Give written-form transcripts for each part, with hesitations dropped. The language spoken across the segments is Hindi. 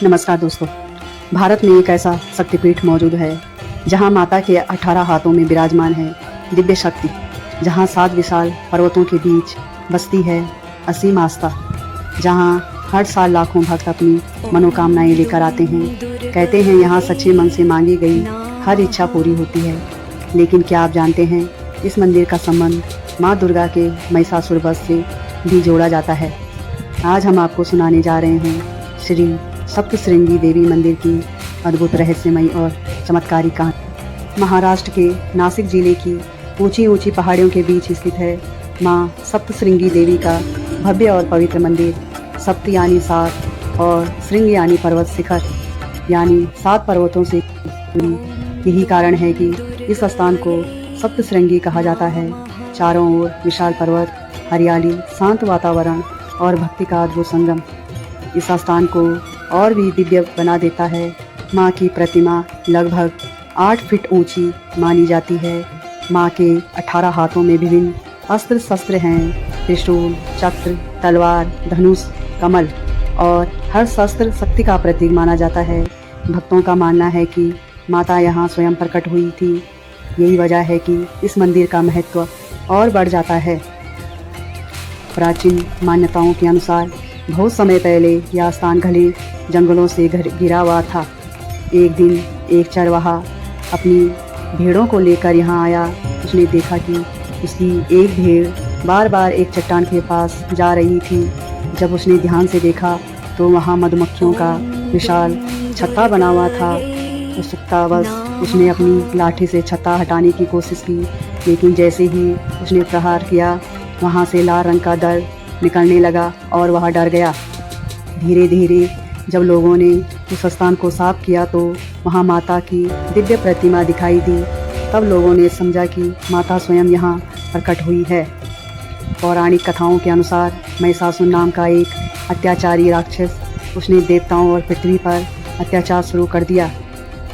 नमस्कार दोस्तों। भारत में एक ऐसा शक्तिपीठ मौजूद है जहां माता के 18 हाथों में विराजमान है दिव्य शक्ति, जहां 7 विशाल पर्वतों के बीच बसती है असीम आस्था, जहां हर साल लाखों भक्त अपनी मनोकामनाएं लेकर आते हैं। कहते हैं यहाँ सच्चे मन से मांगी गई हर इच्छा पूरी होती है। लेकिन क्या आप जानते हैं, इस मंदिर का संबंध माँ दुर्गा के महिषासुर वध से भी जोड़ा जाता है। आज हम आपको सुनाने जा रहे हैं श्री सप्तश्रृंगी देवी मंदिर की अद्भुत रहस्यमयी और चमत्कारिक कहानी। महाराष्ट्र के नासिक जिले की ऊंची ऊंची पहाड़ियों के बीच स्थित है माँ सप्तश्रृंगी देवी का भव्य और पवित्र मंदिर। सप्त यानी 7 और श्रृंग यानी पर्वत शिखर यानी 7 पर्वतों से यही कारण है कि इस स्थान को सप्तश्रृंगी कहा जाता है। चारों ओर विशाल पर्वत, हरियाली, शांत वातावरण और भक्ति का अद्भुत संगम इस स्थान को और भी दिव्य बना देता है। माँ की प्रतिमा लगभग 8 फीट ऊंची मानी जाती है। माँ के 18 हाथों में विभिन्न अस्त्र शस्त्र हैं, त्रिशूल, चक्र, तलवार, धनुष, कमल, और हर शस्त्र शक्ति का प्रतीक माना जाता है। भक्तों का मानना है कि माता यहाँ स्वयं प्रकट हुई थी। यही वजह है कि इस मंदिर का महत्व और बढ़ जाता है। प्राचीन मान्यताओं के अनुसार बहुत समय पहले यह स्थान घने जंगलों से घिरा हुआ था। एक दिन एक चरवाहा अपनी भेड़ों को लेकर यहाँ आया। उसने देखा कि उसकी एक भेड़ बार बार एक चट्टान के पास जा रही थी। जब उसने ध्यान से देखा तो वहाँ मधुमक्खियों का विशाल छत्ता बना हुआ था। उत्सुकतावश उसने अपनी लाठी से छत्ता हटाने की कोशिश की, लेकिन जैसे ही उसने प्रहार किया वहाँ से लाल रंग का दर निकलने लगा और वह डर गया। धीरे धीरे जब लोगों ने उस स्थान को साफ किया तो वहाँ माता की दिव्य प्रतिमा दिखाई दी। तब लोगों ने समझा कि माता स्वयं यहाँ प्रकट हुई है। पौराणिक कथाओं के अनुसार महिषासुर नाम का एक अत्याचारी राक्षस उसने देवताओं और पृथ्वी पर अत्याचार शुरू कर दिया।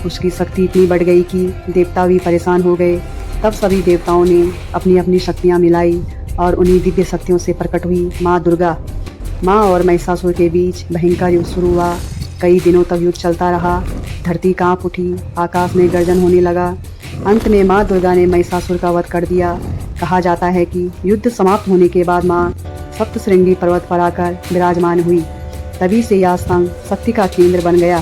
उसकी शक्ति इतनी बढ़ गई कि देवता भी परेशान हो गए। तब सभी देवताओं ने अपनी अपनी शक्तियाँ मिलाई और उन्हीं दिव्य शक्तियों से प्रकट हुई माँ दुर्गा। माँ और महिषासुर के बीच भयंकर युद्ध शुरू हुआ। कई दिनों तक युद्ध चलता रहा। धरती कांप उठी, आकाश में गर्जन होने लगा। अंत में माँ दुर्गा ने महिषासुर का वध कर दिया। कहा जाता है कि युद्ध समाप्त होने के बाद माँ सप्तश्रृंगी पर्वत पर आकर विराजमान हुई। तभी से यह स्थान शक्ति का केंद्र बन गया।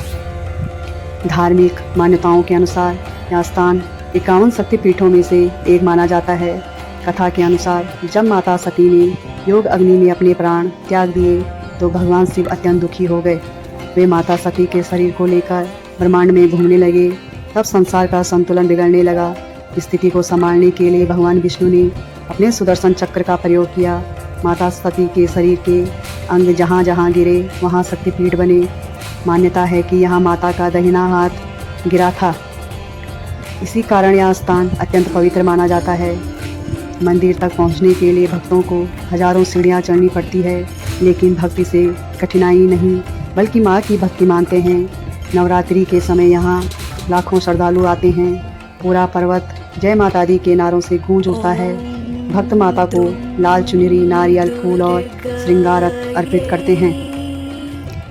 धार्मिक मान्यताओं के अनुसार यह स्थान 51 शक्तिपीठों में से एक माना जाता है। कथा के अनुसार जब माता सती ने योग अग्नि में अपने प्राण त्याग दिए तो भगवान शिव अत्यंत दुखी हो गए। वे माता सती के शरीर को लेकर ब्रह्मांड में घूमने लगे। तब संसार का संतुलन बिगड़ने लगा। स्थिति को संभालने के लिए भगवान विष्णु ने अपने सुदर्शन चक्र का प्रयोग किया। माता सती के शरीर के अंग जहाँ जहाँ गिरे वहाँ शक्तिपीठ बने। मान्यता है कि यहाँ माता का दाहिना हाथ गिरा था। इसी कारण यह स्थान अत्यंत पवित्र माना जाता है। मंदिर तक पहुंचने के लिए भक्तों को हजारों सीढ़ियां चढ़नी पड़ती है, लेकिन भक्ति से कठिनाई नहीं बल्कि माँ की भक्ति मानते हैं। नवरात्रि के समय यहाँ लाखों श्रद्धालु आते हैं। पूरा पर्वत जय माता दी के नारों से गूंज उठता है। भक्त माता को लाल चुनरी, नारियल, फूल और श्रृंगार अर्पित करते हैं।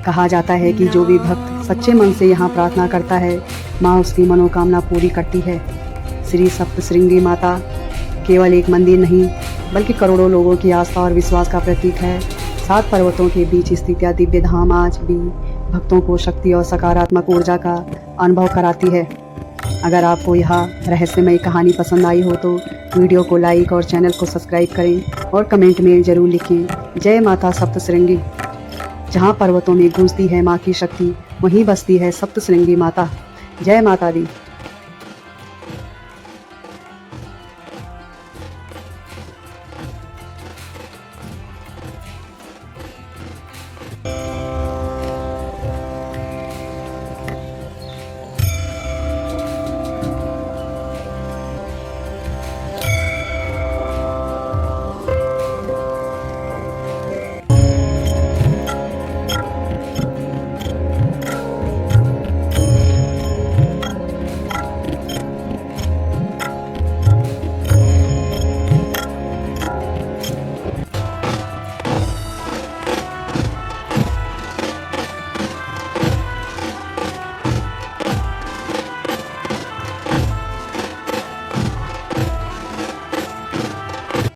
कहा जाता है कि जो भी भक्त सच्चे मन से यहाँ प्रार्थना करता है, माँ उसकी मनोकामना पूरी करती है। श्री सप्तश्रृंगी माता केवल एक मंदिर नहीं बल्कि करोड़ों लोगों की आस्था और विश्वास का प्रतीक है। 7 पर्वतों के बीच स्थित यह दिव्य धाम आज भी भक्तों को शक्ति और सकारात्मक ऊर्जा का अनुभव कराती है। अगर आपको यह रहस्यमयी कहानी पसंद आई हो तो वीडियो को लाइक और चैनल को सब्सक्राइब करें और कमेंट में ज़रूर लिखें जय माता सप्तश्रृंगी। जहाँ पर्वतों में गूंजती है माँ की शक्ति, वहीं बसती है सप्तश्रृंगी माता। जय माता दी।